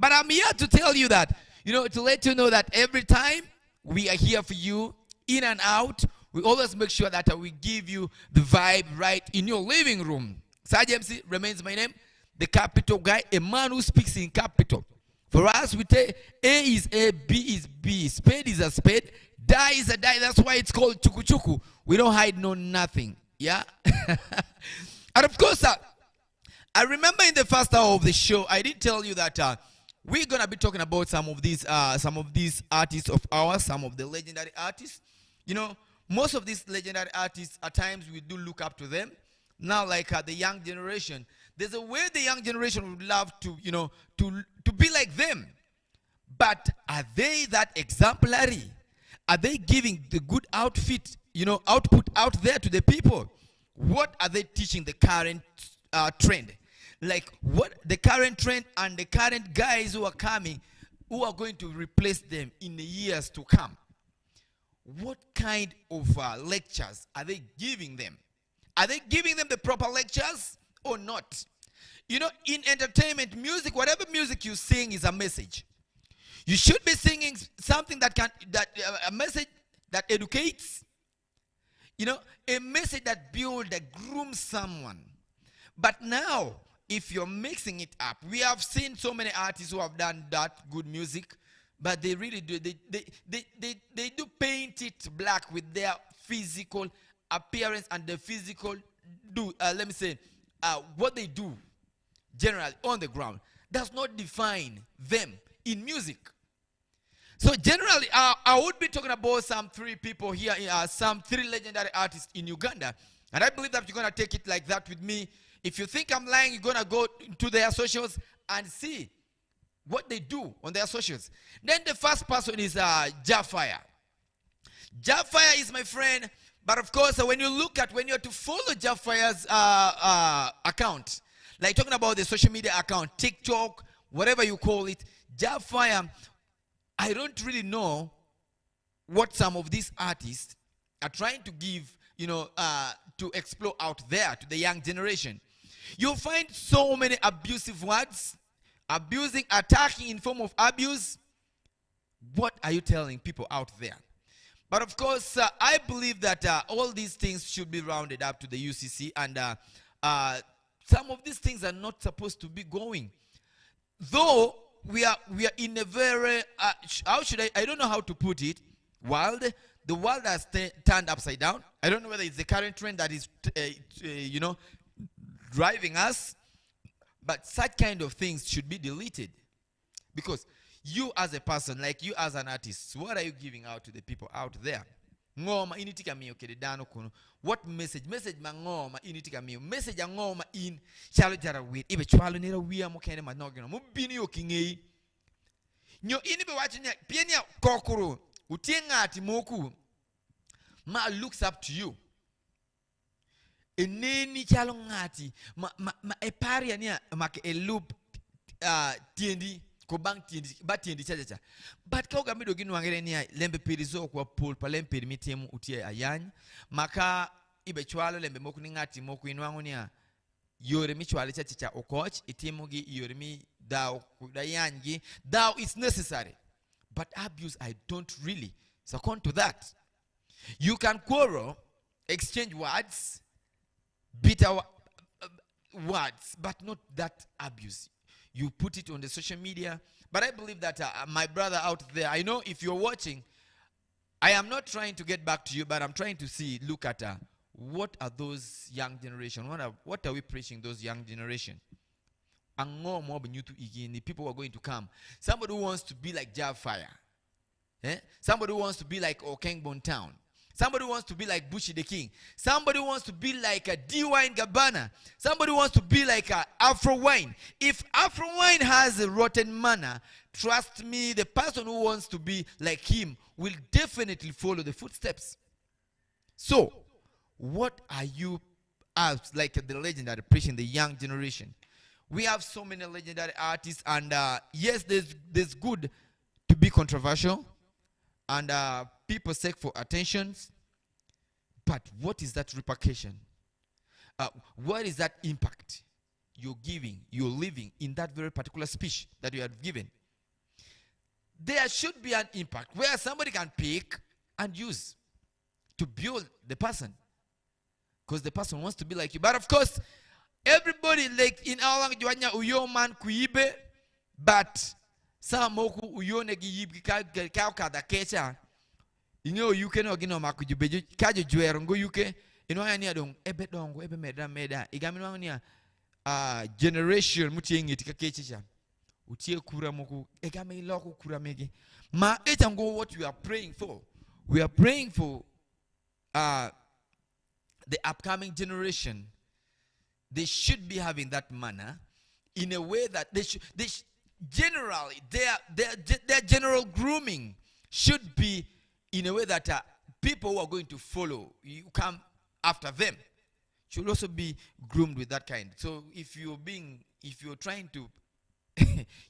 But I'm here to tell you that, to let you know that every time we are here for you, in and out, we always make sure that we give you the vibe right in your living room. Saj MC remains my name, the capital guy, a man who speaks in capital. For us, we say A is A, B is B, spade is a spade, die is a die. That's why it's called chuku-chuku. We don't hide no nothing. Yeah? And of course, I remember in the first hour of the show, I did tell you that we're going to be talking about some of these artists of ours, some of the legendary artists. Most of these legendary artists, at times we do look up to them. Now, like the young generation, there's a way the young generation would love to, to be like them. But are they that exemplary? Are they giving the good output out there to the people? What are they teaching the current trend? Like what the current trend and the current guys who are coming, who are going to replace them in the years to come? What kind of lectures are they giving them? Are they giving them the proper lectures or not? In entertainment, music, whatever music you sing is a message. You should be singing something a message that educates, a message that builds, that grooms someone. But now, if you're mixing it up, we have seen so many artists who have done that good music, but they really do, they do paint it black with their physical appearance and the physical what they do generally on the ground does not define them in music. So generally, I would be talking about some three people here, some three legendary artists in Uganda, and I believe that you're going to take it like that with me. If you think I'm lying, you're going to go to their socials and see what they do on their socials. Then the first person is Jafire. Jafire is my friend, but of course, when you have to follow Jafire's account, like talking about the social media account, TikTok, whatever you call it, Jafire, I don't really know what some of these artists are trying to give, to explore out there to the young generation. You'll find so many abusive words, attacking in form of abuse. What are you telling people out there? But of course, I believe that all these things should be rounded up to the UCC, and some of these things are not supposed to be going. Though we are in a very I don't know how to put it, world. The world has turned upside down. I don't know whether it's the current trend that is driving us, but such kind of things should be deleted, because you as a person, like you as an artist, what are you giving out to the people out there? Ngoma initika miyo kededano kuno. What message ma ngoma initika miyo message ya ngoma in chalo jara wit ibe chwalo nira wiya mo kene manogino mo bini yo kingei nyo inibe wachinya pienya kokuru utiengati moku ma looks up to you. Eneni chalo ngati ma eparia niya make a loop tiendi ko bang tiendi chacha. But kauga mido ginu wangere niya lembe pirizo kwa pool pa lembe pirimitiemu utie ayany maka ibe chwalo lembe moku ni ngati moku inwangu niya yore mi chwale chacha okoch itimugi yore mi dao kudayangi dao is necessary, but abuse I don't really succumb to that. You can quarrel, exchange words, bitter words, but not that abuse. You put it on the social media. But I believe that my brother out there, I know if you're watching, I am not trying to get back to you, but I'm trying to look at what are those young generation? What are we preaching those young generation? And more the people who are going to come. Somebody who wants to be like Jafire. Somebody who wants to be like Okengbon Town. Somebody who wants to be like Bushi the King. Somebody who wants to be like a D-Wine Gabbana. Somebody who wants to be like a Afro Wine. If Afro Wine has a rotten manner, trust me, the person who wants to be like him will definitely follow the footsteps. So, what are you, as like the legendary, preaching the young generation? We have so many legendary artists, and yes, there's good to be controversial, and people seek for attention. But what is that repercussion? What is that impact? you're giving, you're living in that very particular speech that you have given, there should be an impact where somebody can pick and use to build the person, because the person wants to be like you. But of course, everybody, like in our language, uyo man kuibe, but some moku uyo negi yib ka kada kecha. You can ogino makujubeju kajo juerongo yuke ino yani adong ebe dongo ebe meda igamino nia generation mutiengi tikakechicha utie kura moku egame iloko kura megi ma etango. What we are praying for, we are praying for the upcoming generation. They should be having that manner in a way that they generally their general grooming should be in a way that people who are going to follow you come after them should also be groomed with that kind. So if you're trying to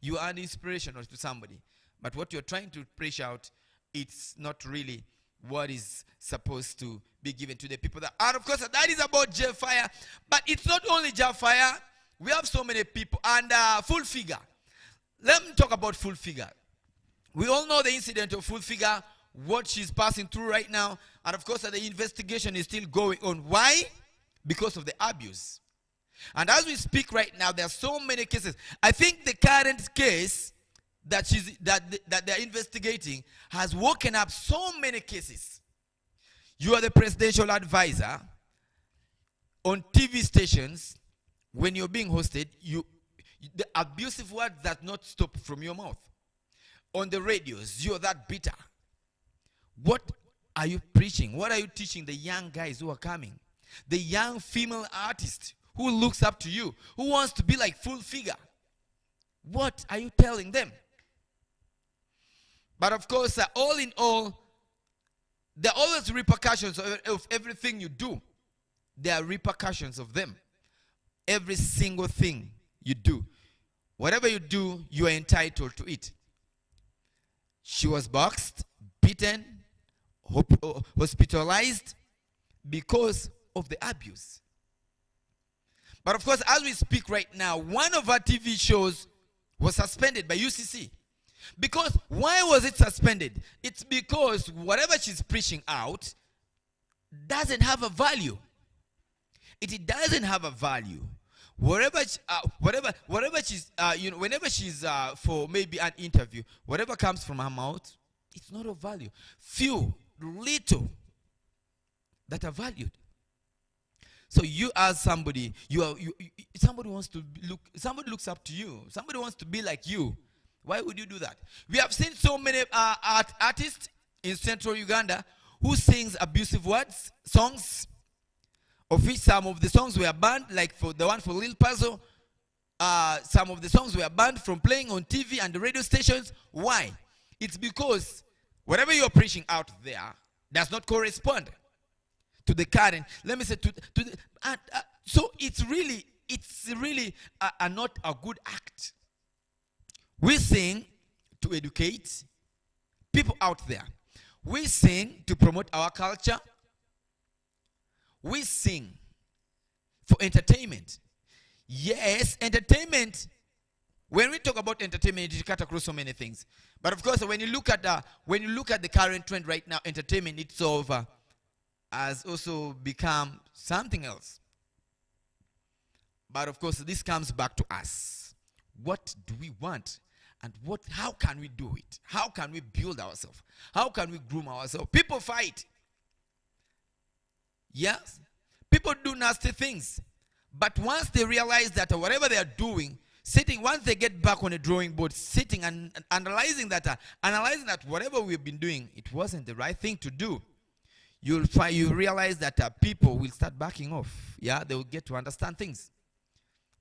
you are an inspiration to somebody, but what you're trying to preach out, it's not really what is supposed to be given to the people. And of course, that is about jail fire. But it's not only jail fire. We have so many people. And full figure. Let me talk about full figure. We all know the incident of full figure, what she's passing through right now. And of course, the investigation is still going on. Why? Because of the abuse. And as we speak right now, there are so many cases. I think the current case that they're investigating has woken up so many cases. You are the presidential advisor on TV stations. When you're being hosted, the abusive words that not stop from your mouth. On the radios, you're that bitter. What are you preaching? What are you teaching the young guys who are coming? The young female artist who looks up to you, who wants to be like full figure. What are you telling them? But of course, all in all, there are always repercussions of everything you do. There are repercussions of them. Every single thing you do. Whatever you do, you are entitled to it. She was boxed, beaten, hospitalized because of the abuse. But of course, as we speak right now, one of our TV shows was suspended by UCC. Because why was it suspended? It's because whatever she's preaching out doesn't have a value. It doesn't have a value. Whatever she's, whenever she's for maybe an interview, whatever comes from her mouth, it's not of value. Few, little that are valued. So you as somebody, somebody wants to look, somebody looks up to you, somebody wants to be like you. Why would you do that? We have seen so many artists in central Uganda who sings abusive words, songs, of which some of the songs were banned, like for the one for Lil Puzzle. Some of the songs were banned from playing on TV and the radio stations. Why? It's because whatever you're preaching out there does not correspond to the current. Let me say so it's really not a good act. We sing to educate people out there. We sing to promote our culture. We sing for entertainment. Yes, entertainment. When we talk about entertainment, it cut across so many things. But of course, when you look at the current trend right now, entertainment itself has also become something else. But of course, this comes back to us. What do we want? And how can we do it? How can we build ourselves? How can we groom ourselves? People fight. Yes. People do nasty things. But once they realize that whatever they are doing, once they get back on the drawing board, sitting and analyzing that whatever we've been doing, it wasn't the right thing to do, you realize that people will start backing off. Yeah, they will get to understand things.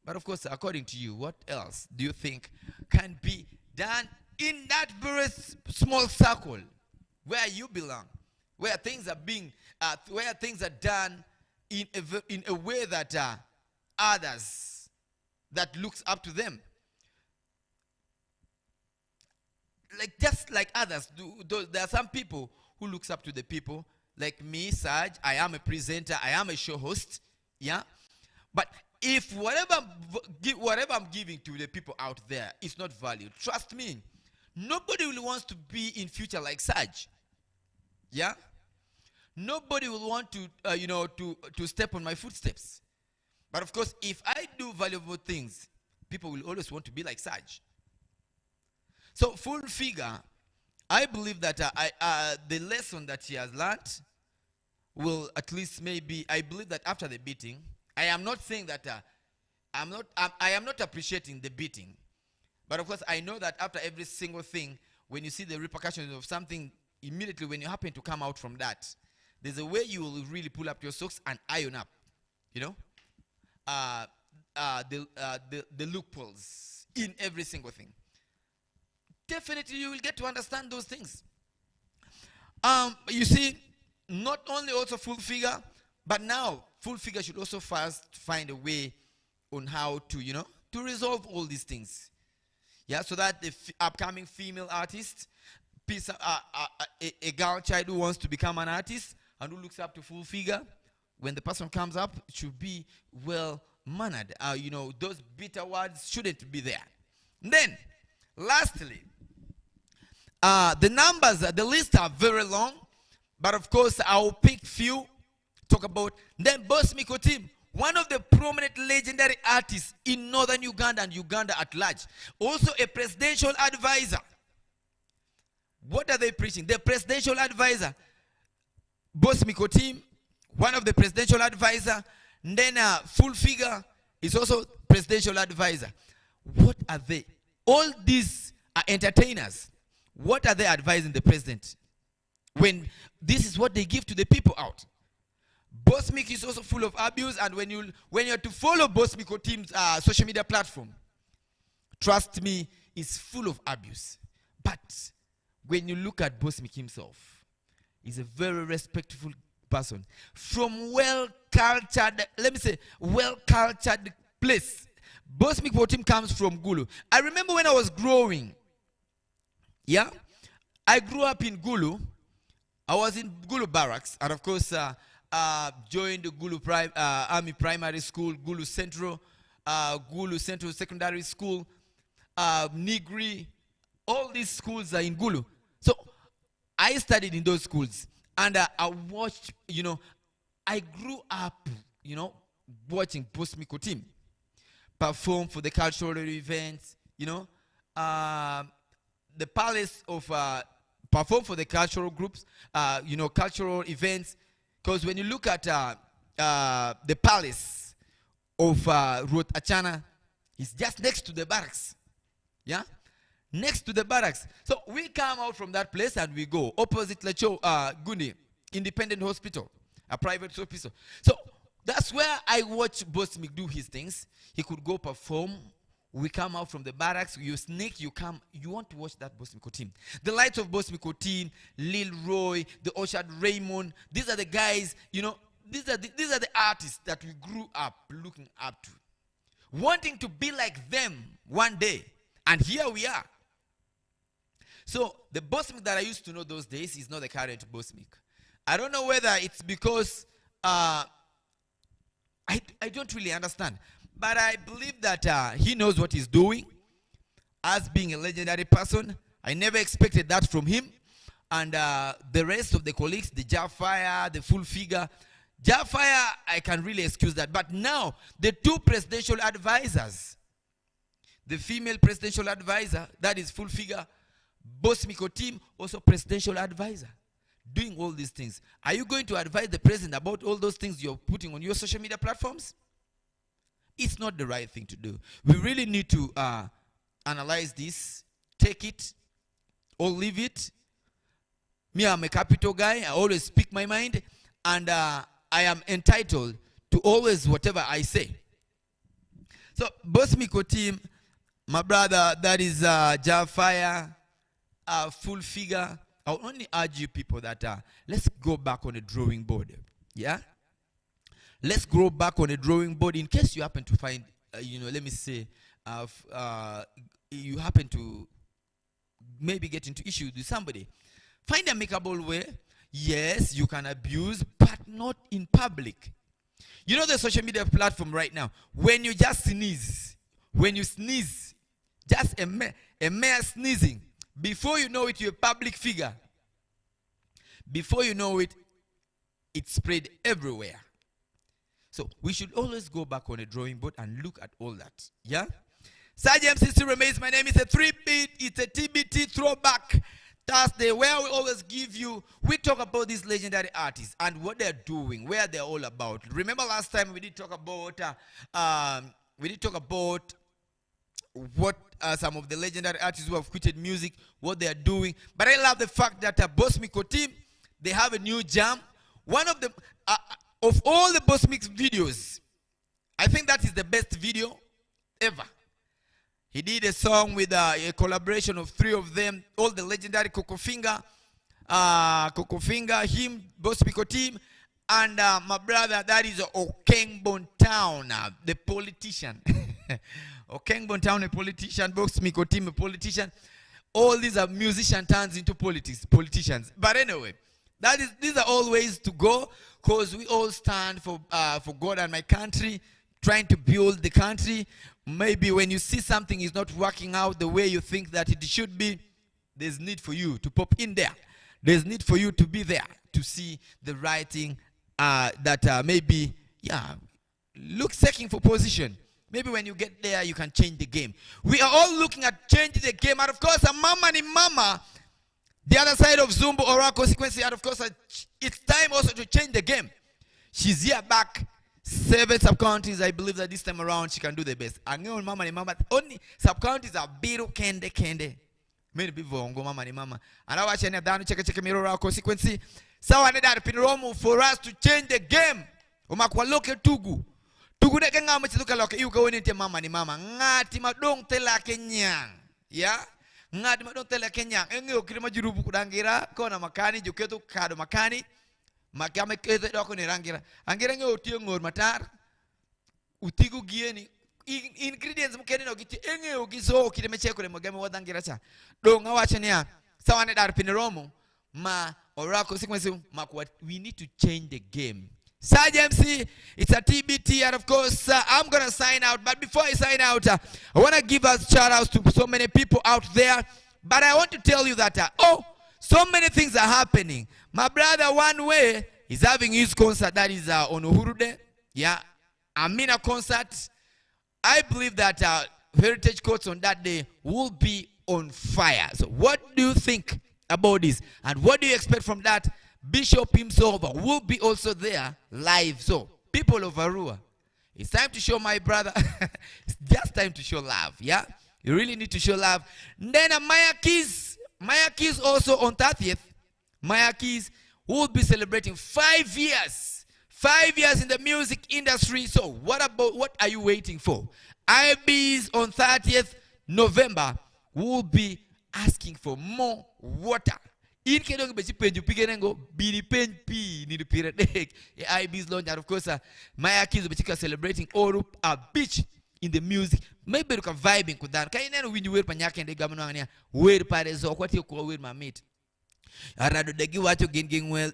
But of course, according to you, what else do you think can be done in that very small circle where you belong, where things are done in a way that others that looks up to them, just like others do? There are some people who looks up to the people, like me, Saj. I am a presenter. I am a show host. Yeah, but if whatever I'm giving to the people out there is not valued, trust me, nobody will wants to be in future like Saj. Yeah? Nobody will want to, to step on my footsteps. But of course, if I do valuable things, people will always want to be like Saj. So full figure, I believe that the lesson that she has learned will at least maybe, I believe that after the beating, I am not saying that I am not appreciating the beating. But of course, I know that after every single thing, when you see the repercussions of something, immediately when you happen to come out from that, there's a way you will really pull up your socks and iron up, the loopholes in every single thing. Definitely you will get to understand those things. You see, not only also full figure, but now full figure should also first find a way on how to, to resolve all these things. Yeah, so that the upcoming female artist, a girl child who wants to become an artist and who looks up to full figure, when the person comes up, it should be well mannered. Those bitter words shouldn't be there. Then, lastly, the numbers, the list are very long, but of course I'll pick few. Talk about then Boss Miko team, one of the prominent legendary artists in northern Uganda and Uganda at large. Also a presidential advisor. What are they preaching? The presidential advisor. Boss Miko team, one of the presidential advisor. And then full figure is also presidential advisor. What are they? All these are entertainers. What are they advising the president? When this is what they give to the people out. Boss Miko is also full of abuse, and when you're to follow Boss Miko team's social media platform, trust me, it's full of abuse. But when you look at Boss Miko himself, he's a very respectful person from well-cultured, well-cultured place. Boss Miko team comes from Gulu. I remember when I was growing, yeah, I grew up in Gulu. I was in Gulu barracks, and of course, joined the Gulu Army Primary School, Gulu Central Secondary School, Nigri. All these schools are in Gulu. So I studied in those schools, and I watched. I grew up, watching Boss Miko team perform for the cultural events. The palace of perform for the cultural groups, cultural events. Because when you look at the palace of Ruth Achana, it's just next to the barracks. Yeah? Next to the barracks. So we come out from that place and we go opposite Lecho Gundi, Independent Hospital, a private hospital. So that's where I watch Boss Miko do his things. He could go perform. We come out from the barracks, you sneak, you come, you want to watch that Boss Miko team. The lights of Boss Miko team, Lil Roy, the Oshad Raymond, these are the guys, these are the artists that we grew up looking up to. Wanting to be like them one day. And here we are. So the Boss Miko that I used to know those days is not the current Boss Miko. I don't know whether it's because I don't really understand. But I believe that he knows what he's doing. As being a legendary person, I never expected that from him. And the rest of the colleagues, the Jafire, the full figure. Jafire, I can really excuse that. But now, the two presidential advisors, the female presidential advisor, that is full figure, Boss Miko team, also presidential advisor, doing all these things. Are you going to advise the president about all those things you're putting on your social media platforms? It's not the right thing to do. We really need to analyze this, take it, or leave it. Me, I'm a capital guy. I always speak my mind, and I am entitled to always whatever I say. So, Boss Miko team, my brother, that is Jafire, full figure. I'll only urge you people that let's go back on the drawing board. Yeah? Let's go back on the drawing board in case you happen to find, let me say, you happen to maybe get into issues with somebody. Find an amicable way. Yes, you can abuse, but not in public. You know the social media platform right now, when you just sneeze, just a mere sneezing, before you know it, you're a public figure. Before you know it, it's spread everywhere. So we should always go back on a drawing board and look at all that. Yeah? Sergeant Sister remains. My name is a 3-beat. It's a TBT throwback Thursday, where we always give you, we talk about these legendary artists and what they're doing, where they're all about. Remember last time we did talk about what some of the legendary artists who have quitted music, what they are doing. But I love the fact that Boss Miko team, they have a new jam. One of the of all the Boss Mix videos, I think that is the best video ever. He did a song with a collaboration of 3 of them, all the legendary Coco Finger, him, Boss Miko team, and my brother, that is Okengbon Town, the politician. Okengbon Town, a politician, Boss Miko team, a politician. All these are musicians turns into politicians. But anyway, these are all ways to go, because we all stand for God and my country, trying to build the country. Maybe when you see something is not working out the way you think that it should be, there's need for you to pop in there. There's need for you to be there to see the right thing that maybe, seeking for position. Maybe when you get there, you can change the game. We are all looking at changing the game. And of course, a mama ni mama, the other side of Zumbo or our consequences, and of course, it's time also to change the game. She's here back. 7 sub-counties, I believe that this time around she can do the best. And mama ni mama, only sub-counties are biru kende. Many people go mama ni mama. And I watch any down check mirror our consequences. So I need that pinromo for us to change the game. Umakwa loke tugu. Tugu ne kenga mchiluka loke you go into mama ni mama. Ngati madong tela kenyang. Yeah? Ngati madong tela kenyang. Enge ukirima jurubu kudangira kona makani juketu kado makani. Makame kete doko ni rangira. Angira nge utio ngor matar. Utigu gieni. Ingredients mkeni no giti. Enge ugizo kide mecheko le magame wadangira cha. Donga wachania. Sawane dar pineromo. Ma orako sequence makwa. We need to change the game. Saj MC, it's a TBT, and of course, I'm going to sign out. But before I sign out, I want to give us shout-outs to so many people out there. But I want to tell you that, so many things are happening. My brother, one way, is having his concert. That is on Uhuru Day. Yeah, Amina concert. I believe that Heritage Courts on that day will be on fire. So what do you think about this? And what do you expect from that? Bishop himself will be also there live. So, people of Arua, it's time to show my brother. It's just time to show love, yeah? You really need to show love. And then Maya Keys also on 30th. Maya Keys will be celebrating 5 years. 5 years in the music industry. So, what are you waiting for? IBs on 30th November will be asking for more water. In kedong beji penju pigenengo bini pen pi ni dupira dek IB's launch, and of course Maya Keys beji celebrating Orup a beach in the music. Maybe you can vibing kudan. Kaya neno windu wear panyake ende gamano angania wear parezo kwati ko wear mamit. Arado degi wacho ginging well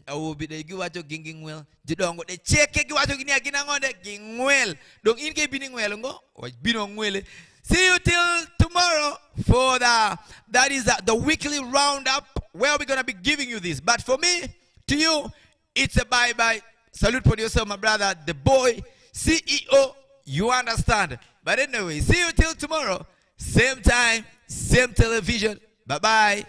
awobi degi wacho ginging well jidongo de cheke gi wacho gini agina ngonde gingwell dong in ke bini ngwel ngo o bino ngwele. See you till tomorrow for that is the weekly roundup where we're going to be giving you this. But for me, to you, it's a bye-bye. Salute for yourself, my brother, the boy, CEO, you understand. But anyway, see you till tomorrow. Same time, same television. Bye-bye.